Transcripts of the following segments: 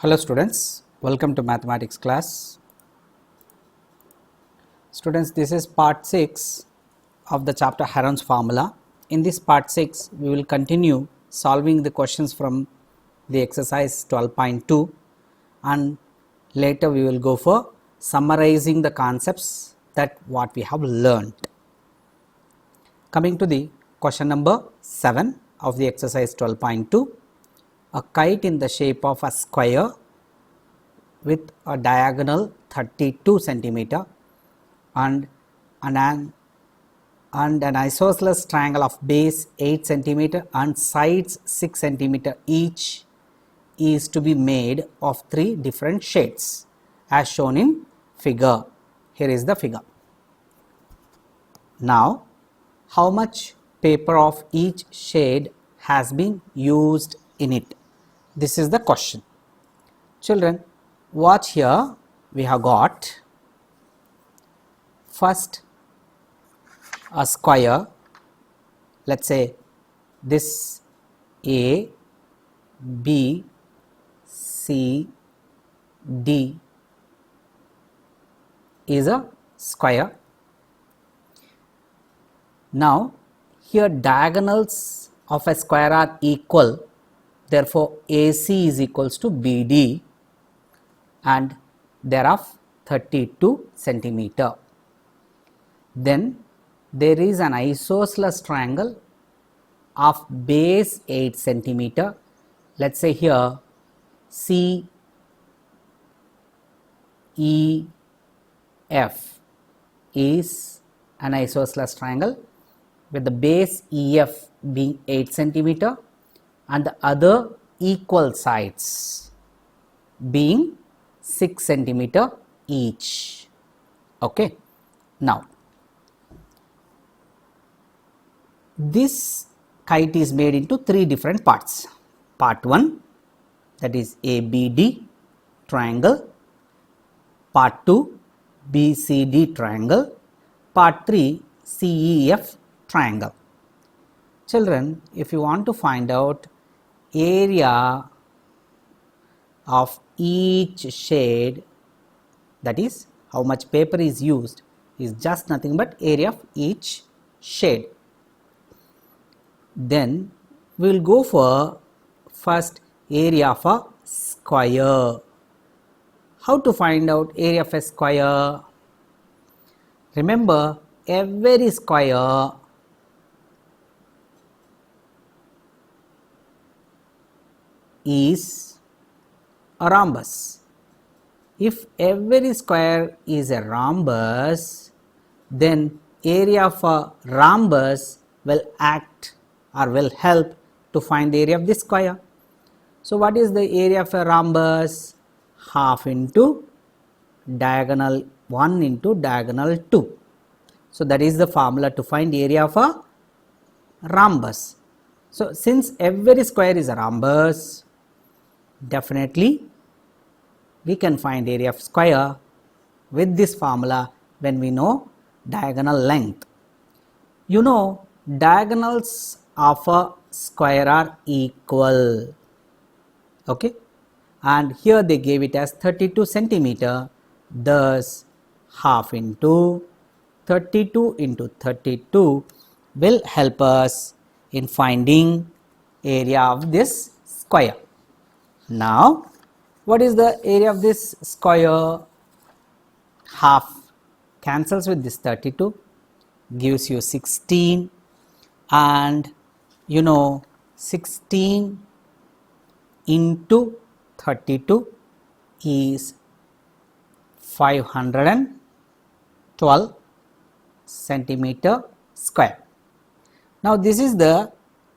Hello students, welcome to mathematics class. Students, this is part 6 of the chapter Heron's formula. In this part 6, we will continue solving the questions from the exercise 12.2 and later we will go for summarizing the concepts that what we have learned. Coming to the question number 7 of the exercise 12.2, a kite in the shape of a square with a diagonal 32 centimeter and an isosceles triangle of base 8 centimeter and sides 6 centimeter each is to be made of 3 different shades as shown in figure. Here is the figure. Now, how much paper of each shade has been used in it? This is the question. Children, watch here. We have got first a square. Let's say this A, B, C, D is a square. Now, here diagonals of a square are equal. Therefore, AC is equals to BD and thereof 32 centimeter. Then there is an isosceles triangle of base 8 centimeter. Let's say here CEF is an isosceles triangle with the base EF being 8 centimeter and the other equal sides being 6 centimeter each. Okay. Now, this kite is made into 3 different parts. Part 1, that is ABD triangle. Part 2, BCD triangle. Part 3, CEF triangle. Children, if you want to find out area of each shade, that is how much paper is used, is just nothing but area of each shade. Then we will go for first area of a square. How to find out area of a square? Remember, every square is a rhombus. If every square is a rhombus, then area of a rhombus will act or will help to find the area of this square. So, what is the area of a rhombus? Half into diagonal 1 into diagonal 2. So, that is the formula to find area of a rhombus. So, since every square is a rhombus, definitely we can find area of square with this formula when we know diagonal length. You know, diagonals of a square are equal. Okay, and here they gave it as 32 centimeter. Thus, half into 32 into 32 will help us in finding area of this square. Now, what is the area of this square? Half cancels with this 32, gives you 16, and you know 16 into 32 is 512 centimeter square. Now, this is the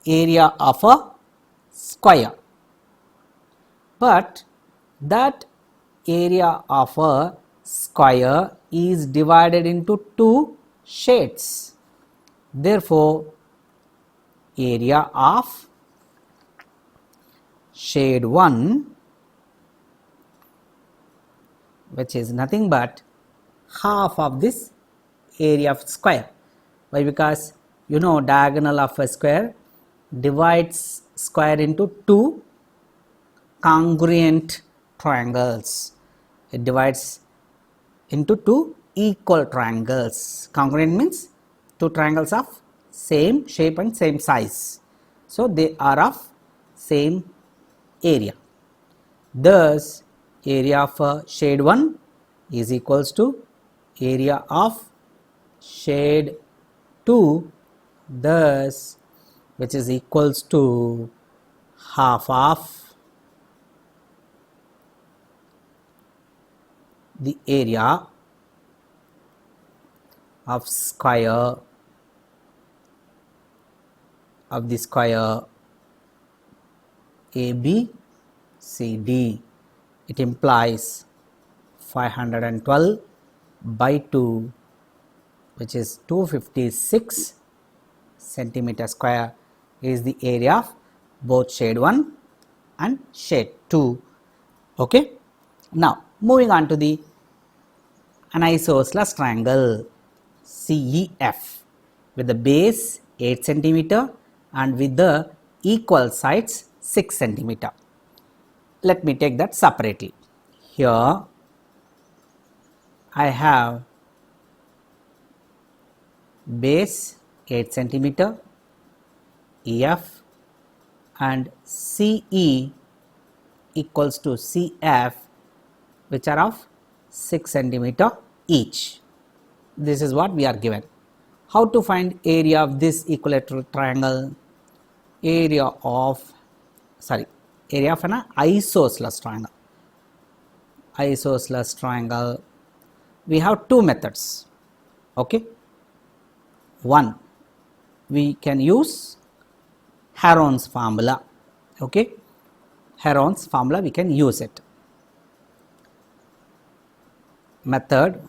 area of a square, but that area of a square is divided into 2 shades. Therefore, area of shade 1, which is nothing but half of this area of square. Why? Because you know diagonal of a square divides square into 2 congruent triangles. It divides into two equal triangles. Congruent means two triangles of same shape and same size. So they are of same area. Thus, area of shade 1 is equals to area of shade 2, thus which is equals to half of the area of square of the square ABCD. It implies 512 by 2, which is 256 centimeter square, is the area of both shade 1 and shade 2. Okay. Now moving on to the an isosceles triangle CEF with the base 8 centimeter and with the equal sides 6 centimeter. Let me take that separately. Here I have base 8 centimeter, EF, and CE equals to CF, which are of 6 centimeter each. This is what we are given. How to find area of this equilateral triangle? Area of an isosceles triangle. Isosceles triangle, we have two methods. Okay. One, we can use Heron's formula. Okay. Heron's formula, we can use it. Method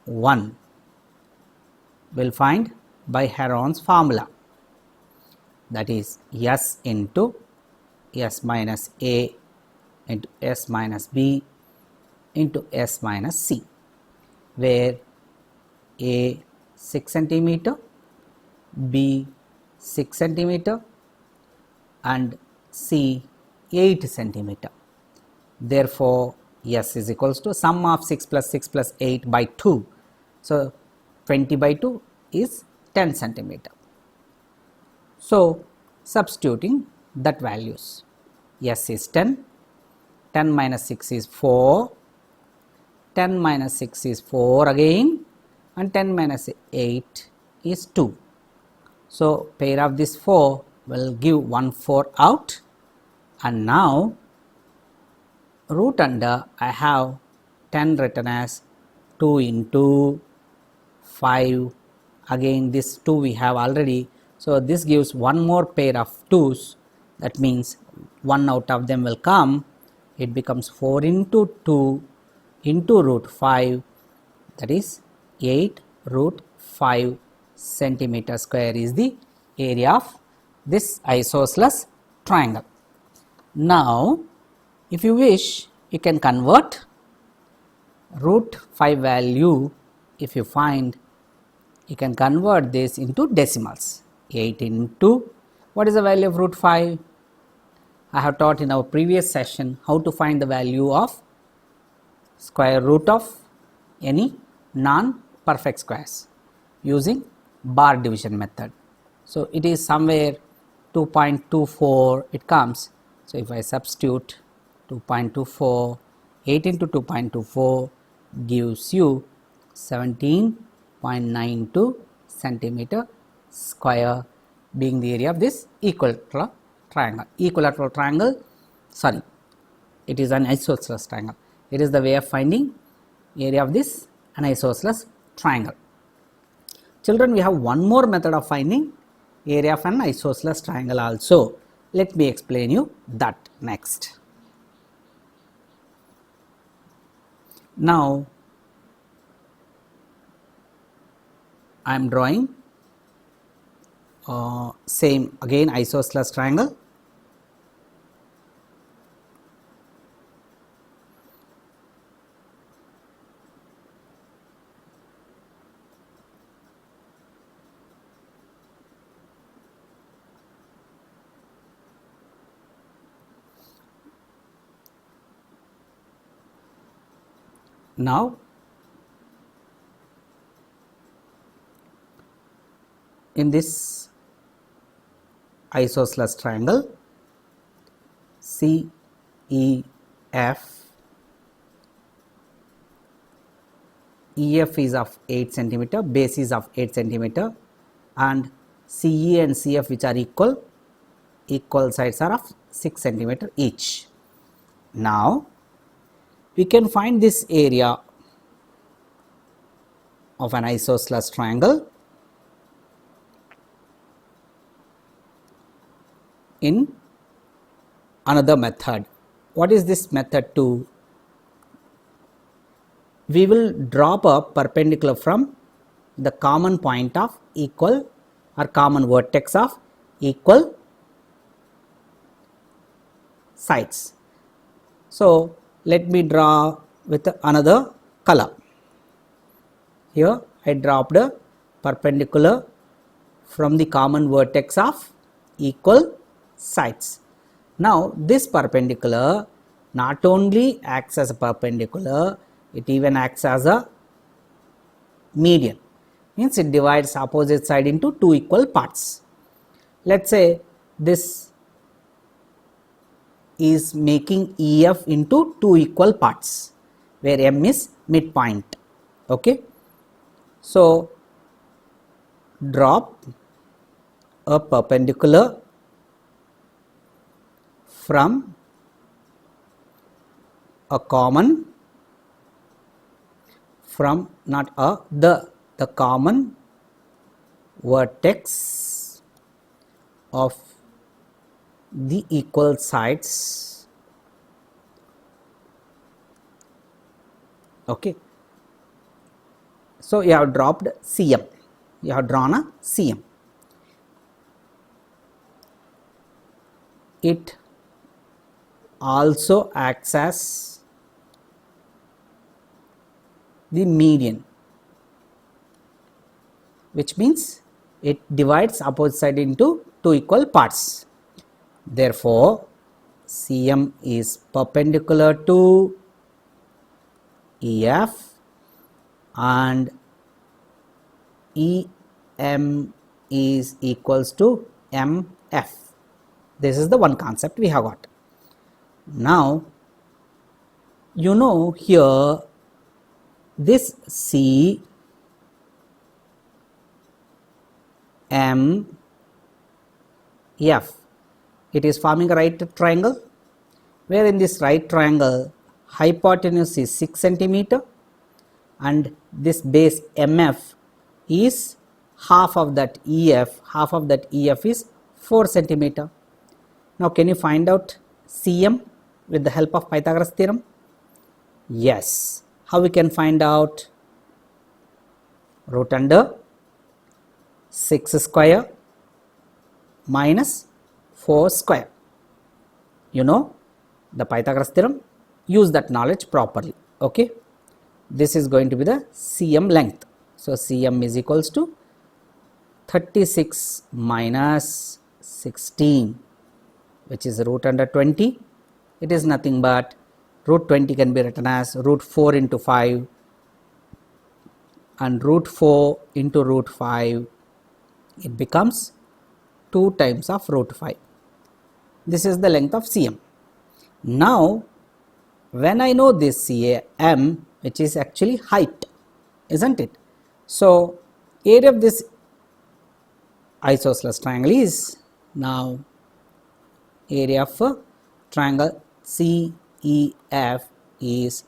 1 will find by Heron's formula, that is S into S minus A into S minus B into S minus C, where A 6 centimeter, B 6 centimeter and C 8 centimeter. Therefore, S is equals to sum of 6 plus 6 plus 8 by 2. So, 20 by 2 is 10 centimeter. So, substituting that values, S is 10, 10 minus 6 is 4, 10 minus 6 is 4 again, and 10 minus 8 is 2. So, pair of this 4 will give 1 4 out, and now root under I have 10 written as 2 into 5, again this 2 we have already. So, this gives one more pair of 2's, that means 1 out of them will come. It becomes 4 into 2 into root 5, that is 8 root 5 centimeter square is the area of this isosceles triangle. Now, if you wish, you can convert root 5 value. If you find, you can convert this into decimals. 8 into, what is the value of root 5? I have taught in our previous session how to find the value of square root of any non-perfect squares using bar division method. So, it is somewhere 2.24 it comes. So, if I substitute 2.24, 8 into 2.24 gives you 17.92 centimeter square, being the area of this equilateral triangle. Equilateral triangle, sorry, it is an isosceles triangle. It is the way of finding area of this an isosceles triangle. Children, we have one more method of finding area of an isosceles triangle also. Let me explain you that next. Now, I am drawing same again isosceles triangle. Now, in this isosceles triangle CEF, EF is of 8 centimeter, base is of 8 centimeter, and CE and CF, which are equal sides are of 6 centimeter each. Now, we can find this area of an isosceles triangle in another method. What is this method to? We will drop a perpendicular from the common point of equal or common vertex of equal sides. So, let me draw with another color. Here I dropped a perpendicular from the common vertex of equal sides. Now, this perpendicular not only acts as a perpendicular, it even acts as a median, means it divides opposite side into two equal parts. Let us say this is making EF into two equal parts, where M is midpoint. Okay. So, drop a perpendicular from a common, from not a, the common vertex of the equal sides. Okay. So, you have dropped CM, you have drawn a CM. It also acts as the median, which means it divides opposite side into two equal parts. Therefore, CM is perpendicular to EF and EM is equals to MF. This is the one concept we have got. Now, you know here this CMF, it is forming a right triangle, where in this right triangle hypotenuse is 6 centimeter and this base MF is half of that EF, half of that EF is 4 centimeter. Now, can you find out CM with the help of Pythagoras theorem? Yes. How we can find out? Root under 6 square minus 4 square. You know the Pythagoras theorem, use that knowledge properly. Okay. This is going to be the CM length. So, CM is equals to 36 minus 16, which is root under 20. It is nothing but root 20 can be written as root 4 into 5 and root 4 into root 5. It becomes 2 times of root 5. This is the length of CM. Now, when I know this CM, which is actually height, isn't it? So, area of this isosceles triangle is now area of triangle CEF is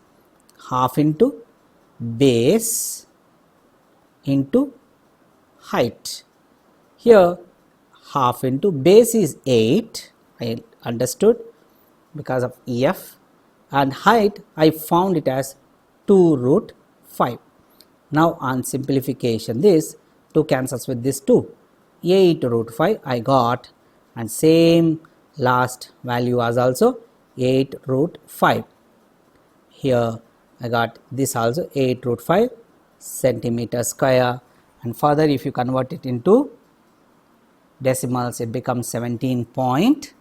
half into base into height. Here half into base is 8, I understood because of EF, and height I found it as 2 root 5. Now, on simplification, this 2 cancels with this 2, 8 root 5 I got, and same last value as also 8 root 5. Here I got this also 8 root 5 centimeter square, and further if you convert it into decimals, it becomes 17.5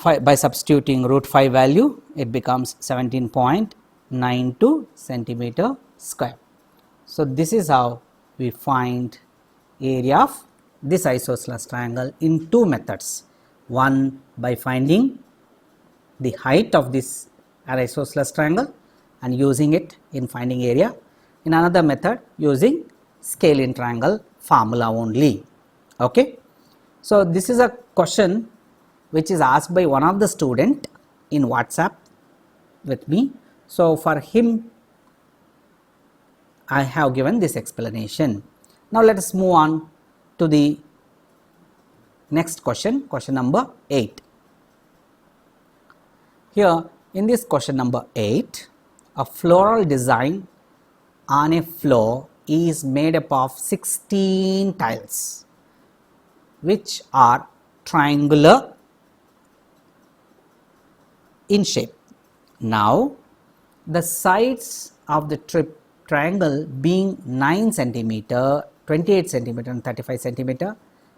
by substituting root 5 value, it becomes 17.92 centimeter square. So this is how we find area of this isosceles triangle in two methods. One, by finding the height of this isosceles triangle and using it in finding area. In another method, using scalene triangle formula only. Okay. So this is a question which is asked by one of the student in WhatsApp with me. So for him, I have given this explanation. Now let us move on to the next question, question number 8. Here in this question number 8, a floral design on a floor is made up of 16 tiles which are triangular in shape. Now the sides of the triangle being 9 centimeter, 28 centimeter and 35 centimeter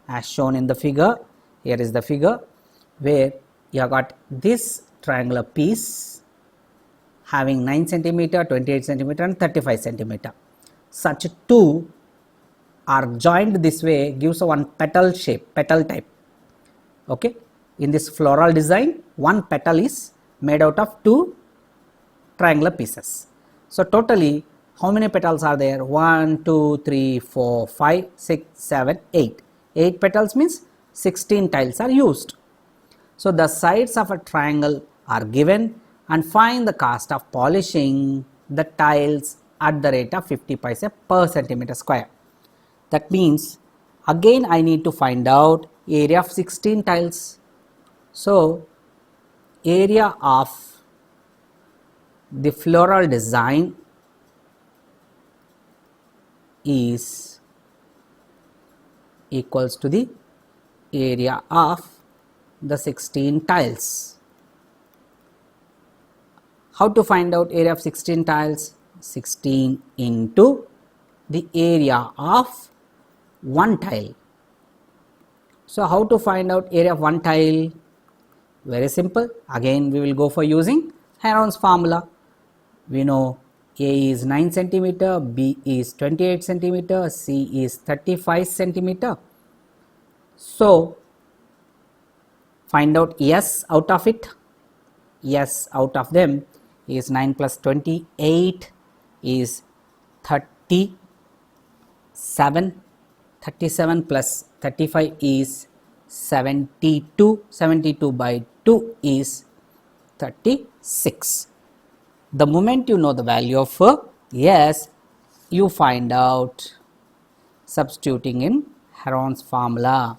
as shown in the figure. Here is the figure where you have got this triangular piece having 9 centimeter, 28 centimeter and 35 centimeter. Such two are joined this way gives a one petal shape, petal type. Okay. In this floral design, one petal is made out of two triangular pieces. So totally how many petals are there? 1, 2, 3, 4, 5, 6, 7, 8. 8 petals means 16 tiles are used. So the sides of a triangle are given and find the cost of polishing the tiles at the rate of 50 paise per centimeter square. That means again I need to find out area of 16 tiles. So area of the floral design is equals to the area of the 16 tiles. How to find out area of 16 tiles? 16 into the area of one tile. So how to find out area of one tile? Very simple. Again we will go for using Heron's formula. We know A is 9 centimeter, B is 28 centimeter, C is 35 centimeter. So find out S out of it. S out of them is 9 plus 28 is 37. 37 plus 35 is 72. 72 by 2 is 36. The moment you know the value of S, you find out substituting in Heron's formula,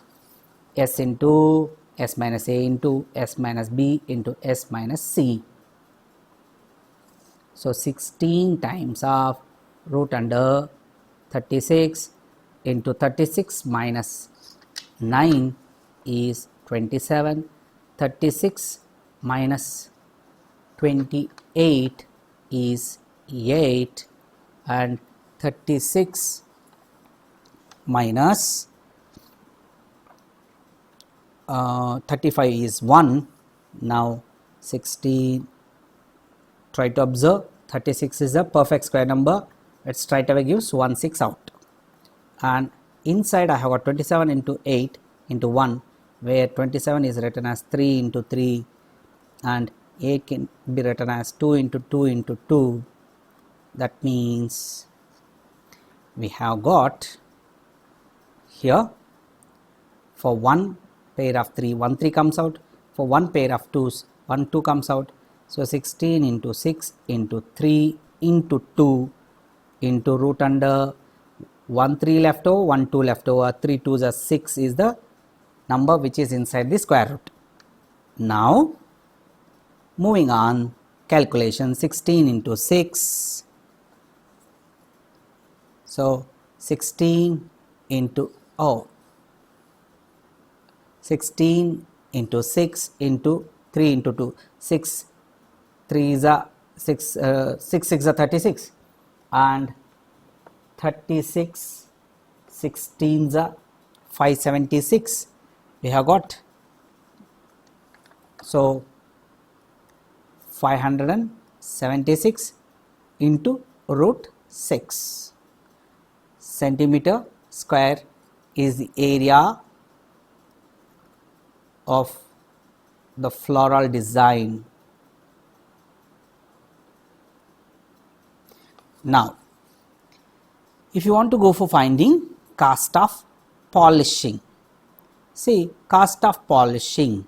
S into S minus A into S minus B into S minus C. So 16 times of root under 36 into 36 minus 9 is 27. 36 minus 28 is 8 and 36 minus 35 is 1. Now 16, try to observe, 36 is a perfect square number. It straight away gives 1 6 out, and inside I have got 27 into 8 into 1, where 27 is written as 3 into 3 and 8 can be written as 2 into 2 into 2. That means we have got here for one pair of 3, 1 3 comes out. For one pair of 2s, 1 2 comes out. So 16 into 6 into 3 into 2 into root under 1 3 left over, 1 2 left over, 3 2s are 6 is the number which is inside the square root. Now moving on, calculation 16 into 6. So 16 into 16 into 6 into 3 into 2. 6 3 is a 6 6 6 are 36 and 36 16s are 576. We have got, So 576 into root 6 centimeter square is the area of the floral design. Now, if you want to go for finding cost of polishing, see, cost of polishing.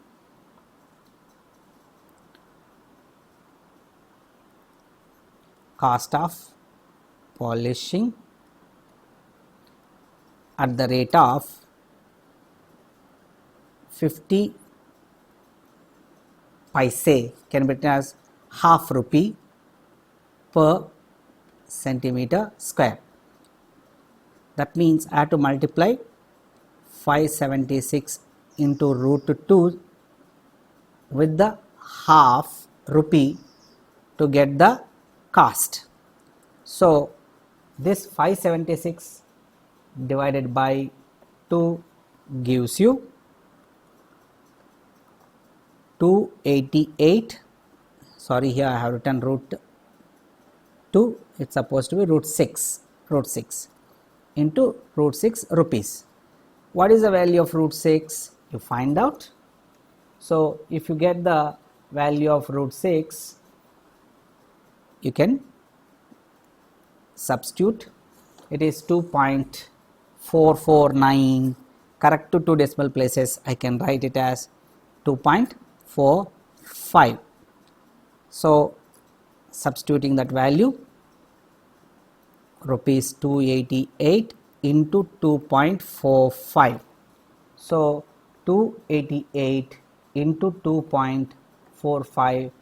Cost of polishing at the rate of 50 paise can be written as half rupee per centimeter square. That means I have to multiply 576 into root 2 with the half rupee to get the cost. So this 576 divided by 2 gives you 288. Sorry, here I have written root 2, it's supposed to be root 6 into root 6 rupees. What is the value of root 6? You find out. So if you get the value of root 6, you can substitute. It is 2.449. Correct to 2 decimal places, I can write it as 2.45. So substituting that value, rupees 288 into 2.45. So 288 into 2.45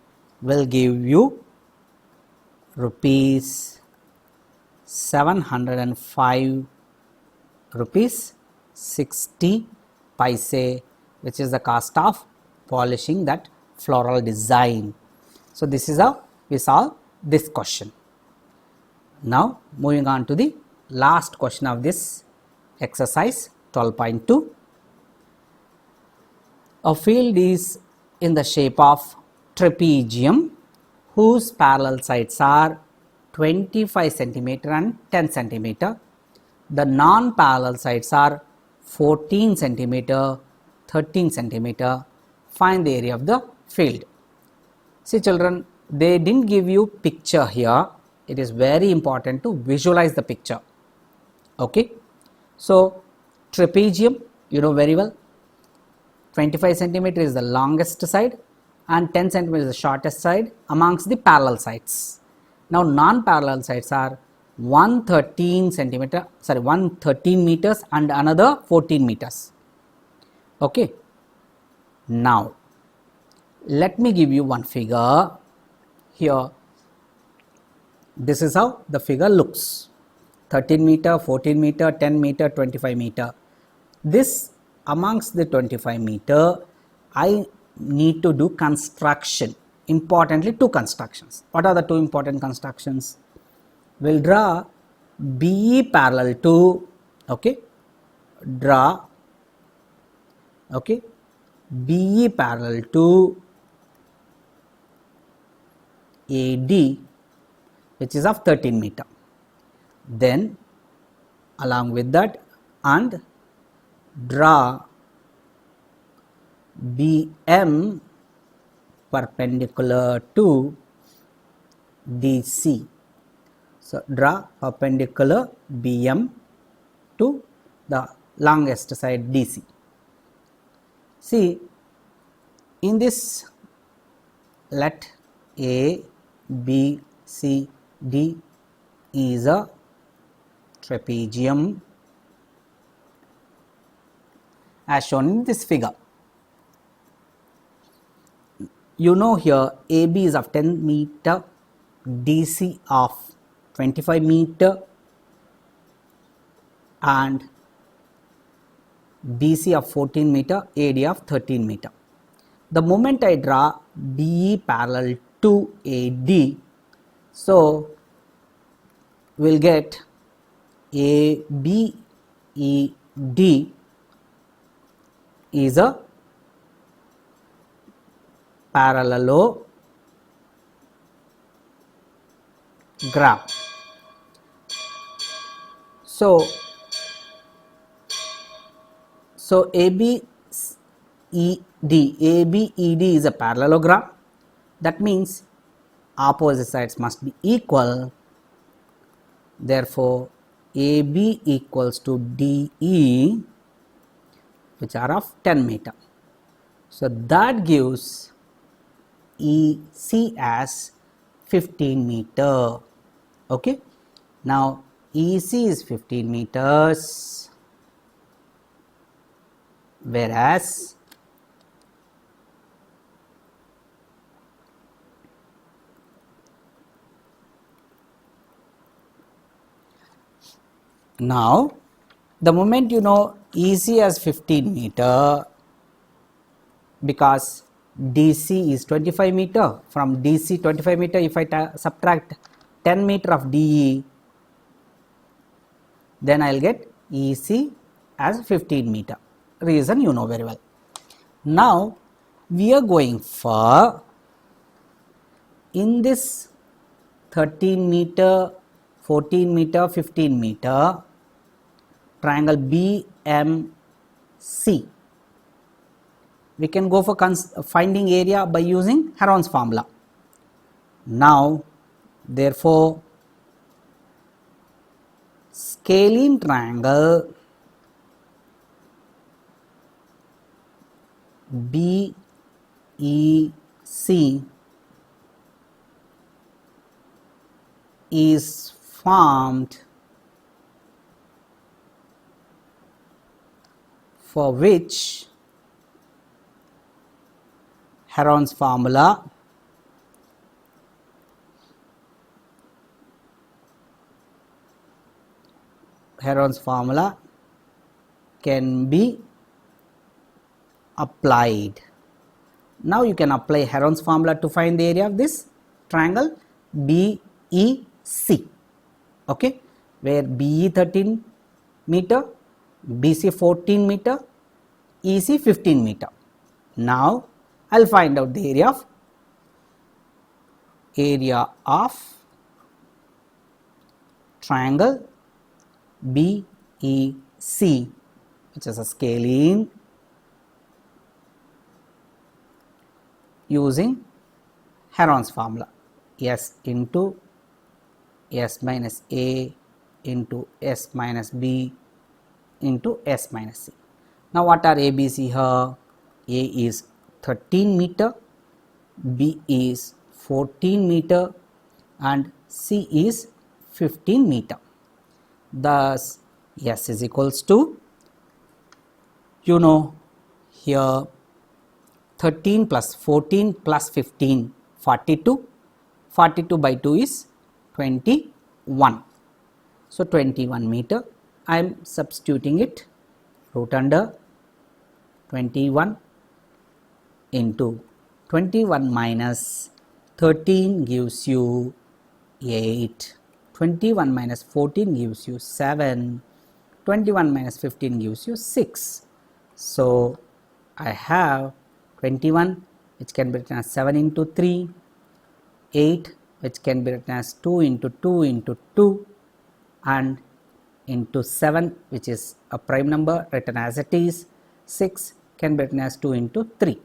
will give you rupees 705 rupees 60 paise, which is the cost of polishing that floral design. So this is how we solve this question. Now moving on to the last question of this exercise 12.2. A field is in the shape of trapezium whose parallel sides are 25 centimeter and 10 centimeter. The non-parallel sides are 14 centimeter, 13 centimeter. Find the area of the field. See children, they didn't give you picture here. It is very important to visualize the picture. Okay. So trapezium, you know very well, 25 centimeter is the longest side and 10 centimeter is the shortest side amongst the parallel sides. Now non-parallel sides are 113 meters and another 14 meters. Okay. Now let me give you one figure here. This is how the figure looks: 13 meter, 14 meter, 10 meter, 25 meter. This amongst the 25 meter, I need to do construction. Importantly, 2 constructions. What are the 2 important constructions? We'll draw BE parallel to, okay, draw, okay, BE parallel to AD, which is of 13 meter. Then along with that, and draw BM perpendicular to DC. So draw perpendicular BM to the longest side DC. See, in this, let A, B, C, D is a trapezium as shown in this figure. You know here AB is of 10 meter, DC of 25 meter and BC of 14 meter, AD of 13 meter. The moment I draw BE parallel to AD, so we'll get ABED is a parallelogram. So ABED is a parallelogram. That means opposite sides must be equal. Therefore, AB equals to DE, which are of 10 meter. So that gives EC as 15 meter. Okay. Now EC is 15 meters, whereas now the moment you know EC as 15 meter, because DC is 25 meter, from DC 25 meter, if I subtract 10 meter of DE, then I will get EC as 15 meter. Reason you know very well. Now we are going for, in this 13 meter, 14 meter, 15 meter, triangle BMC. We can go for finding area by using Heron's formula. Now, therefore, scalene triangle BEC is formed for which Heron's formula can be applied. Now you can apply Heron's formula to find the area of this triangle BEC, okay, where BE 13 meter, BC 14 meter, EC 15 meter. Now I will find out the area of triangle BEC, which is a scalene using Heron's formula, S into S minus A into S minus B into S minus C. Now what are ABC here? A is 13 meter, B is 14 meter and C is 15 meter. Thus S is equals to, you know, here 13 plus 14 plus 15, 42. 42 by 2 is 21. So 21 meter. I am substituting it, root under 21 into 21 minus 13 gives you 8, 21 minus 14 gives you 7, 21 minus 15 gives you 6. So I have 21 which can be written as 7 into 3, 8 which can be written as 2 into 2 into 2 and into 7 which is a prime number written as it is, 6 can be written as 2 into 3.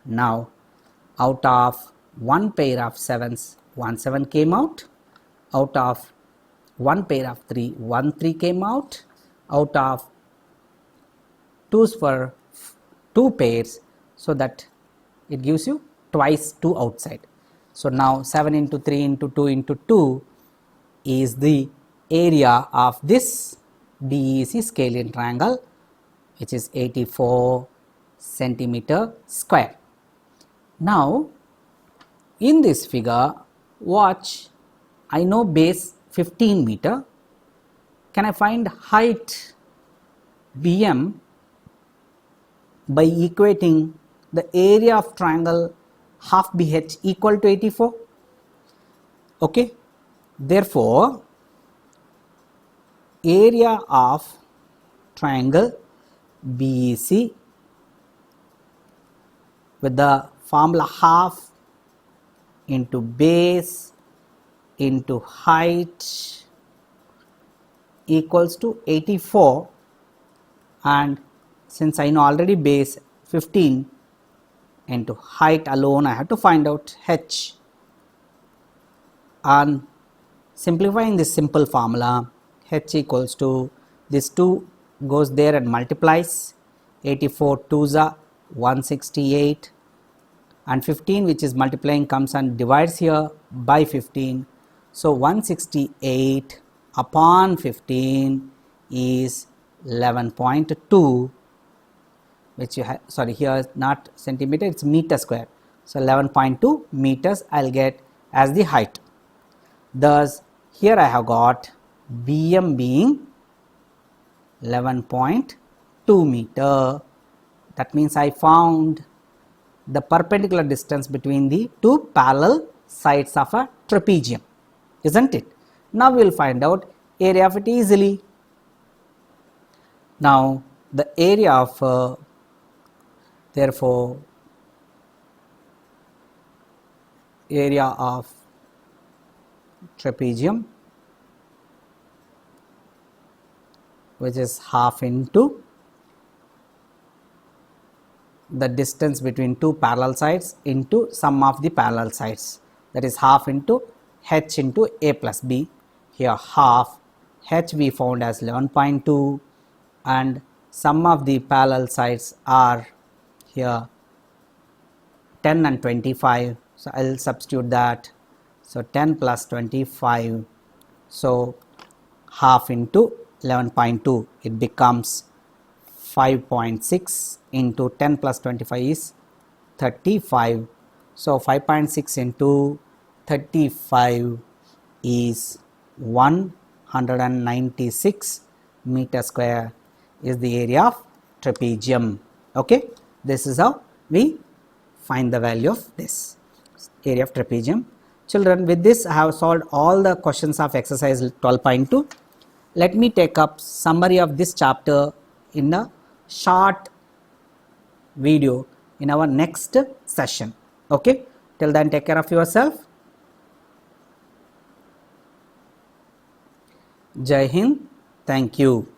Now out of one pair of 7s, 1 7 came out. Out of one pair of 3, 1 3 came out. Out of 2's for 2 pairs, so that it gives you twice 2 outside. So now 7 into 3 into 2 into 2 is the area of this BEC scalene triangle, which is 84 centimeter square. Now in this figure, watch, I know base 15 meter. Can I find height BM by equating the area of triangle half BH equal to 84? Okay. Therefore, area of triangle BEC with the formula half into base into height equals to 84, and since I know already base 15 into height alone, I have to find out h. And simplifying this simple formula, h equals to, this 2 goes there and multiplies, 84 2s are 168, and 15 which is multiplying comes and divides here by 15. So 168 upon 15 is 11.2, which you have, sorry, here not centimeter, it's meter square. So 11.2 meters I'll get as the height. Thus here I have got BM being 11.2 meter. That means I found the perpendicular distance between the two parallel sides of a trapezium, isn't it? Now we will find out area of it easily. Now the area of therefore area of trapezium, which is half into the distance between two parallel sides into sum of the parallel sides, that is half into h into a plus b. Here half, h we found as 11.2, and sum of the parallel sides are here 10 and 25. So I will substitute that. So 10 plus 25, so half into 11.2, it becomes 5.6 into 10 plus 25 is 35. So 5.6 into 35 is 196 meter square is the area of trapezium. Okay, this is how we find the value of this area of trapezium. Children, with this I have solved all the questions of exercise 12.2. Let me take up summary of this chapter in a short video in our next session. Okay, till then take care of yourself. Jai Hind. Thank you.